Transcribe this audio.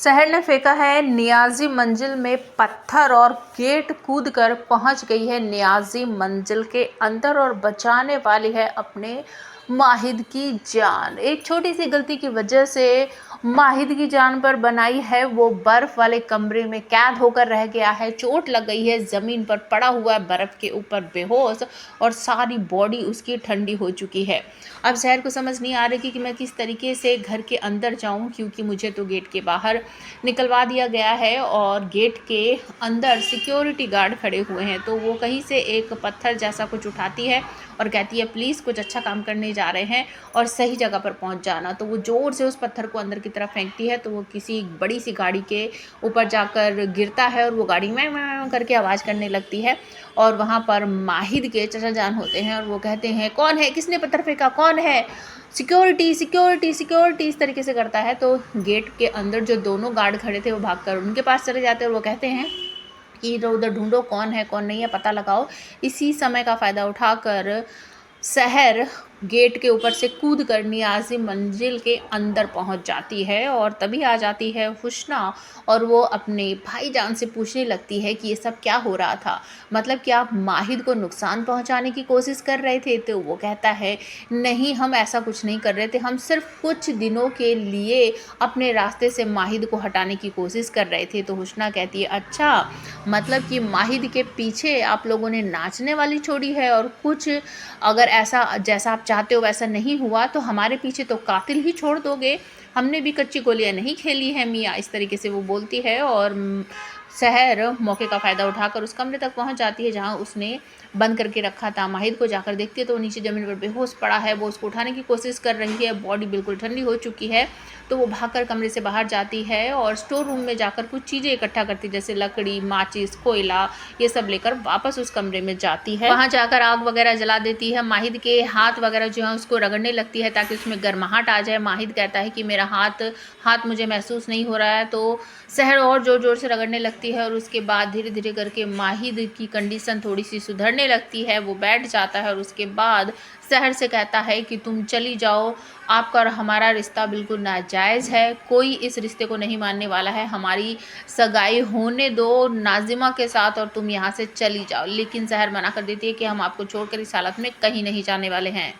शहर ने फेंका है नियाजी मंजिल में पत्थर और गेट कूदकर पहुंच गई है नियाजी मंजिल के अंदर और बचाने वाली है अपने माहिद की जान। एक छोटी सी गलती की वजह से माहिद की जान पर बनाई है वो बर्फ वाले कमरे में कैद होकर रह गया है। चोट लग गई है, जमीन पर पड़ा हुआ है बर्फ के ऊपर बेहोश और सारी बॉडी उसकी ठंडी हो चुकी है। अब शहर को समझ नहीं आ रही कि मैं किस तरीके से घर के अंदर जाऊं, क्योंकि मुझे तो गेट के बाहर निकलवा दिया गया है और गेट के अंदर सिक्योरिटी गार्ड खड़े हुए हैं। तो वो कहीं से एक पत्थर जैसा कुछ उठाती है और कहती है प्लीज़ कुछ अच्छा काम करने जा रहे हैं और सही जगह पर पहुंच जाना। तो वो ज़ोर से उस पत्थर को अंदर की तरफ फेंकती है तो वो किसी बड़ी सी गाड़ी के ऊपर जाकर गिरता है और वो गाड़ी में करके आवाज़ करने लगती है। और वहाँ पर माहिद के चचा जान होते हैं और वो कहते हैं कौन है, किसने पत्थर फेंका, कौन है, सिक्योरिटी सिक्योरिटी सिक्योरिटी, इस तरीके से करता है। तो गेट के अंदर जो दोनों गार्ड खड़े थे वो भागकर उनके पास चले जाते हैं और वो कहते हैं कि इधर उधर ढूंढो, कौन है कौन नहीं है पता लगाओ। इसी समय का फ़ायदा उठाकर शहर गेट के ऊपर से कूद कर नियाजी मंजिल के अंदर पहुंच जाती है और तभी आ जाती है हुस्ना और वो अपने भाईजान से पूछने लगती है कि ये सब क्या हो रहा था, मतलब कि आप माहिद को नुकसान पहुंचाने की कोशिश कर रहे थे। तो वो कहता है नहीं, हम ऐसा कुछ नहीं कर रहे थे, हम सिर्फ कुछ दिनों के लिए अपने रास्ते से माहिद को हटाने की कोशिश कर रहे थे। तो हुस्ना कहती है अच्छा, मतलब कि माहिद के पीछे आप लोगों ने नाचने वाली छोड़ी है और कुछ अगर ऐसा जैसा आप चाहते हो वैसा नहीं हुआ तो हमारे पीछे तो कातिल ही छोड़ दोगे, हमने भी कच्ची गोलियां नहीं खेली है मियाँ, इस तरीके से वो बोलती है। और शहर मौके का फ़ायदा उठाकर उस कमरे तक पहुंच जाती है जहां उसने बंद करके रखा था माहिद को। जाकर देखती है तो वो नीचे ज़मीन पर बेहोश पड़ा है, वो उसको उठाने की कोशिश कर रही है, बॉडी बिल्कुल ठंडी हो चुकी है। तो वो भागकर कमरे से बाहर जाती है और स्टोर रूम में जाकर कुछ चीज़ें इकट्ठा करती है जैसे लकड़ी, माचिस, कोयला, ये सब लेकर वापस उस कमरे में जाती है। वहाँ जाकर आग वगैरह जला देती है, माहिद के हाथ वगैरह जो है उसको रगड़ने लगती है ताकि उसमें गर्माहट आ जाए। माहिद कहता है कि मेरा हाथ मुझे महसूस नहीं हो रहा है। तो शहर और ज़ोर ज़ोर से रगड़ने लगती है और उसके बाद धीरे धीरे करके माहिद की कंडीशन थोड़ी सी सुधरने लगती है, वो बैठ जाता है और उसके बाद शहर से कहता है कि तुम चली जाओ, आपका और हमारा रिश्ता बिल्कुल नाजायज़ है, कोई इस रिश्ते को नहीं मानने वाला है, हमारी सगाई होने दो नाजिमा के साथ और तुम यहाँ से चली जाओ। लेकिन शहर मना कर देती है कि हम आपको छोड़कर इस हालत में कहीं नहीं जाने वाले हैं।